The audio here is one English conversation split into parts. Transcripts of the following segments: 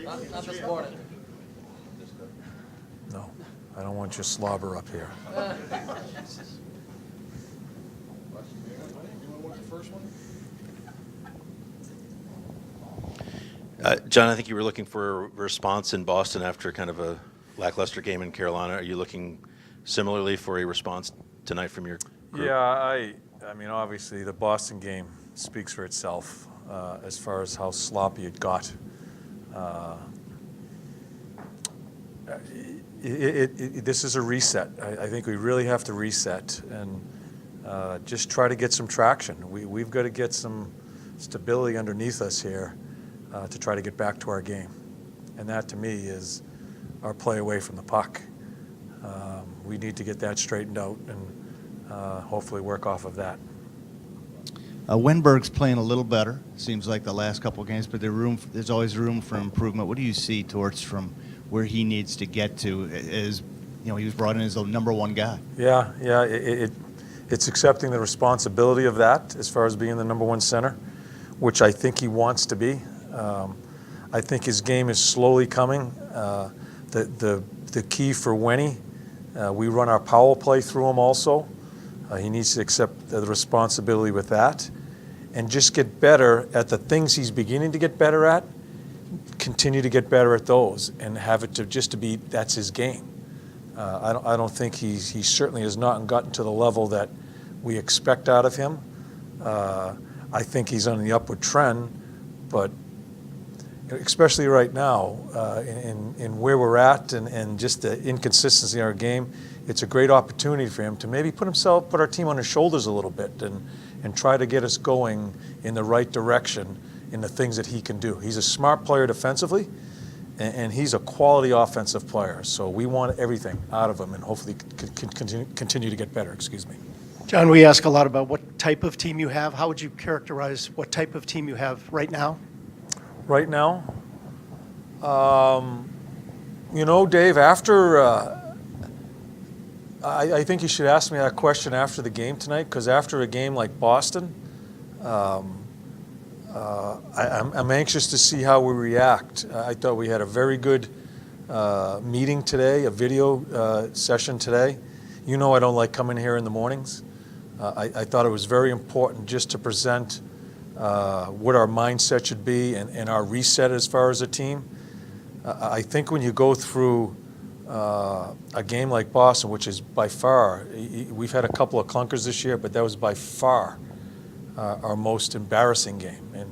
Not this morning. No, I don't want your slobber up here. John, I think you were looking for a response in Boston after kind of a lackluster game in Carolina. Are you looking similarly for a response tonight from your group? Yeah, I mean, obviously the Boston game speaks for itself as far as how sloppy it got. This is a reset. I think we really have to reset and just try to get some traction. We've got to get some stability underneath us here to try to get back to our game. And that, to me, is our play away from the puck. We need to get that straightened out and hopefully work off of that. Wenberg's playing a little better, seems like the last couple of games, but there's always room for improvement. What do you see, Torts, from where he needs to get to? As he was brought in as the number one guy. Yeah, it's accepting the responsibility of that as far as being the number one center, which I think he wants to be. I think his game is slowly coming. The key for Wenny, we run our power play through him also. He needs to accept the responsibility with that and just get better at the things he's beginning to get better at, continue to get better at those and have it to be that's his game. I don't think he certainly has not gotten to the level that we expect out of him. I think he's on the upward trend, but especially right now, in where we're at and just the inconsistency in our game, it's a great opportunity for him to maybe put our team on his shoulders a little bit and try to get us going in the right direction in the things that he can do. He's a smart player defensively, and he's a quality offensive player. So we want everything out of him and hopefully continue to get better. Excuse me. John, we ask a lot about what type of team you have. How would you characterize what type of team you have right now? Right now, Dave, after I think you should ask me that question after the game tonight, because after a game like Boston, I'm anxious to see how we react. I thought we had a very good meeting today, a video session today. I don't like coming here in the mornings. I thought it was very important just to present what our mindset should be and our reset as far as a team. I think when you go through a game like Boston, which is by far, we've had a couple of clunkers this year, but that was by far our most embarrassing game. And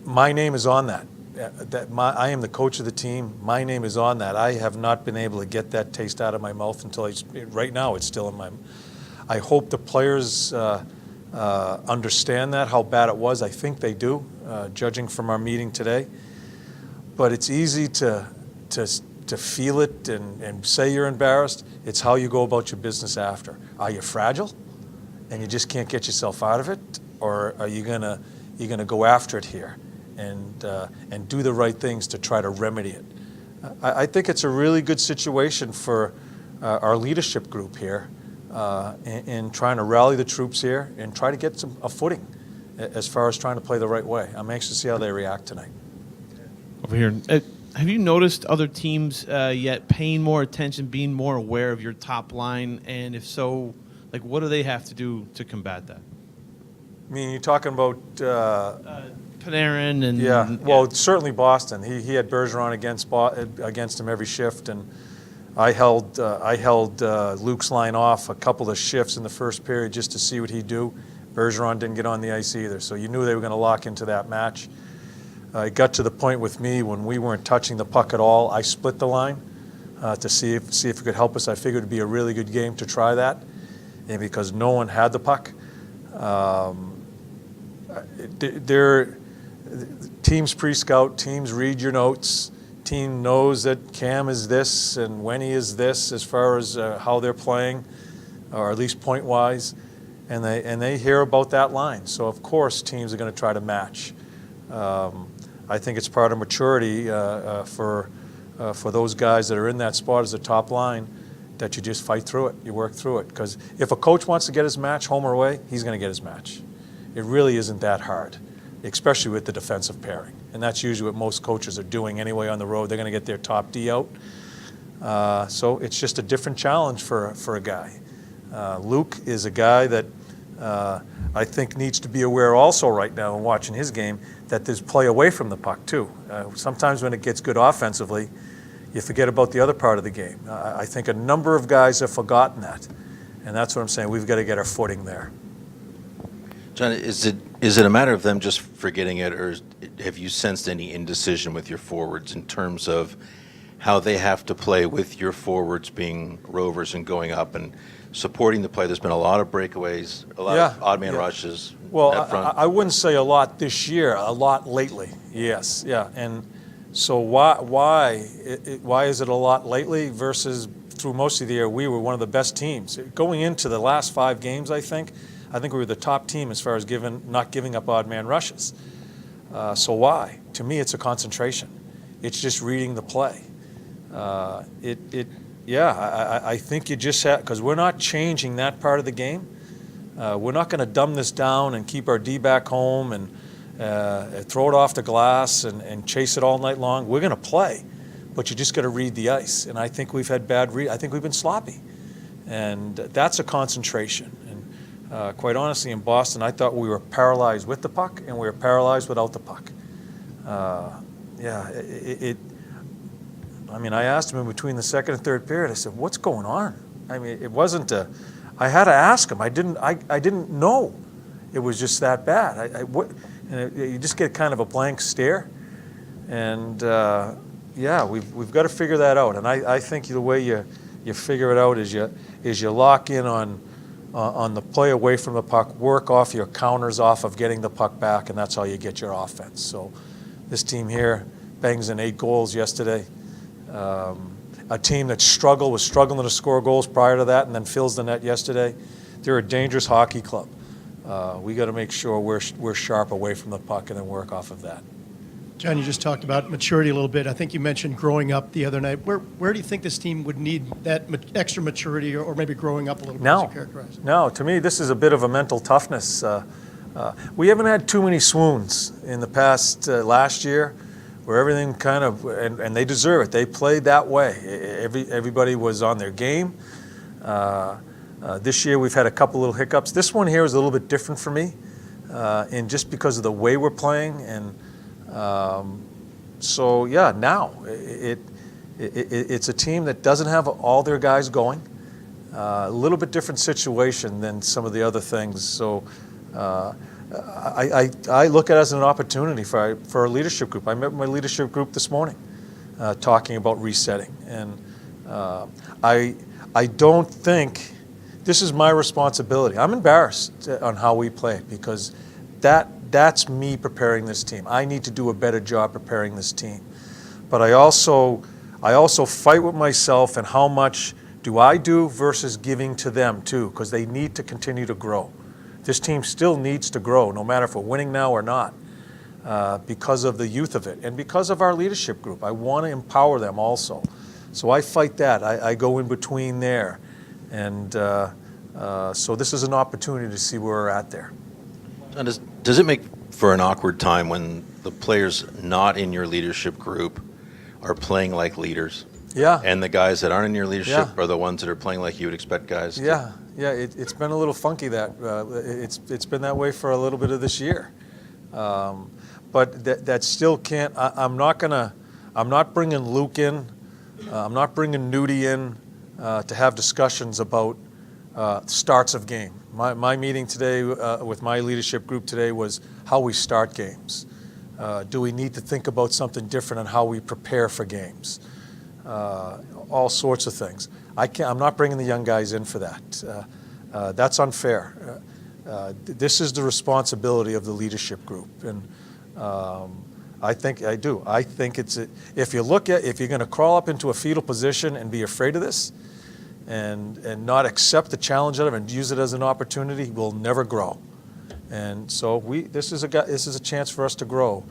my name is on that. I am the coach of the team. My name is on that. I have not been able to get that taste out of my mouth until right now it's still in my mouth. I hope the players understand that, how bad it was. I think they do, judging from our meeting today. But it's easy to feel it and say you're embarrassed. It's how you go about your business after. Are you fragile and you just can't get yourself out of it? Or are you gonna go after it here and do the right things to try to remedy it? I think it's a really good situation for our leadership group here in trying to rally the troops here and try to get a footing as far as trying to play the right way. I'm anxious to see how they react tonight. Over here, have you noticed other teams yet paying more attention, being more aware of your top line? And if so, what do they have to do to combat that? I mean, you're talking about Panarin and well, certainly Boston. He had Bergeron against him every shift, and I held Luke's line off a couple of shifts in the first period just to see what he'd do. Bergeron didn't get on the ice either, so you knew they were going to lock into that match. It got to the point with me when we weren't touching the puck at all. I split the line to see if it could help us. I figured it'd be a really good game to try that, and because no one had the puck. Teams pre-scout, teams read your notes. Team knows that Cam is this and Wenny is this as far as how they're playing, or at least point-wise, and they hear about that line. So of course teams are going to try to match. I think it's part of maturity for those guys that are in that spot as a top line, that you just fight through it, you work through it. Because if a coach wants to get his match home or away, he's going to get his match. It really isn't that hard. especially with the defensive pairing. And that's usually what most coaches are doing anyway on the road. They're going to get their top D out. So it's just a different challenge for a guy. Luke is a guy that I think needs to be aware also right now in watching his game that there's play away from the puck too. Sometimes when it gets good offensively, you forget about the other part of the game. I think a number of guys have forgotten that. And that's what I'm saying. We've got to get our footing there. John, is it a matter of them just forgetting it, or have you sensed any indecision with your forwards in terms of how they have to play with your forwards being rovers and going up and supporting the play? There's been a lot of breakaways, a lot of odd man rushes. Well, up front. I wouldn't say a lot this year, a lot lately. Yes, yeah. And so why is it a lot lately versus through most of the year we were one of the best teams? Going into the last 5 games, I think we were the top team as far as not giving up odd man rushes. So why? To me, it's a concentration. It's just reading the play. I think you just have, because we're not changing that part of the game. We're not going to dumb this down and keep our D back home and throw it off the glass and chase it all night long. We're going to play, but you just got to read the ice. And I think we've had I think we've been sloppy, and that's a concentration. And quite honestly, in Boston, I thought we were paralyzed with the puck and we were paralyzed without the puck. I mean, I asked him in between the second and third period. I said, "What's going on?" I mean, it wasn't I had to ask him. I didn't know it was just that bad. You just get kind of a blank stare, and we've got to figure that out. And I think the way you figure it out is you lock in on the play away from the puck, work off your counters off of getting the puck back, and that's how you get your offense. So this team here bangs in 8 goals yesterday. A team that was struggling to score goals prior to that and then fills the net yesterday. They're a dangerous hockey club. We got to make sure we're sharp away from the puck and then work off of that. John, you just talked about maturity a little bit. I think you mentioned growing up the other night. Where do you think this team would need that extra maturity or maybe growing up a little bit? As you characterize it? No, to me, this is a bit of a mental toughness. We haven't had too many swoons in the past last year where everything kind of, and they deserve it. They played that way. Everybody was on their game. This year we've had a couple little hiccups. This one here is a little bit different for me, and just because of the way we're playing. And now it's a team that doesn't have all their guys going. A little bit different situation than some of the other things. So I look at it as an opportunity for our leadership group. I met with my leadership group this morning, talking about resetting, and I don't think this is my responsibility. I'm embarrassed on how we played because that's me preparing this team. I need to do a better job preparing this team, but I also fight with myself and how much do I do versus giving to them too, because they need to continue to grow. This team still needs to grow, no matter if we're winning now or not, because of the youth of it and because of our leadership group. I want to empower them also. So I fight that. I go in between there. And so this is an opportunity to see where we're at there. And does it make for an awkward time when the players not in your leadership group are playing like leaders? Yeah. And the guys that aren't in your leadership are the ones that are playing like you would expect guys to? Yeah, it's been a little funky that it's been that way for a little bit of this year, but that still can't. I'm not bringing Luke in. I'm not bringing Nudie in to have discussions about starts of game. My meeting today with my leadership group today was how we start games. Do we need to think about something different on how we prepare for games? All sorts of things. I'm not bringing the young guys in for that. That's unfair. This is the responsibility of the leadership group, and I think it's if you're going to crawl up into a fetal position and be afraid of this, and not accept the challenge of it and use it as an opportunity, we'll never grow. And so this is a chance for us to grow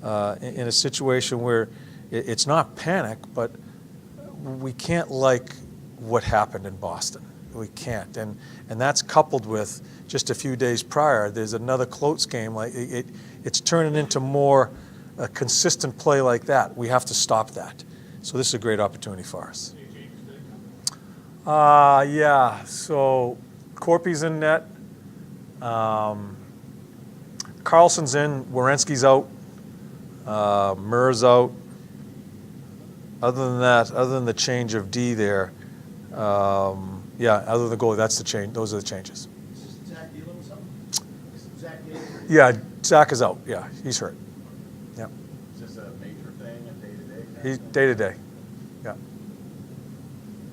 in a situation where it's not panic, but we can't like what happened in Boston. We can't. And that's coupled with just a few days prior, there's another close game. Like it's turning into more a consistent play like that. We have to stop that. So this is a great opportunity for us. Yeah. So Corpy's in net. Carlson's in. Werenski's out. Murr's out. Other than that, other than the change of D there, yeah, other than the goalie, that's the change. Those are the changes. Is Zach dealing with something? Is Zach dealing with Yeah, Zach is out. Yeah, he's hurt. Yeah, Is this a major thing, a day-to-day? he's day to day. Yeah,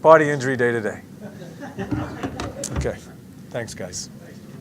body injury day to day. Okay, thanks, guys.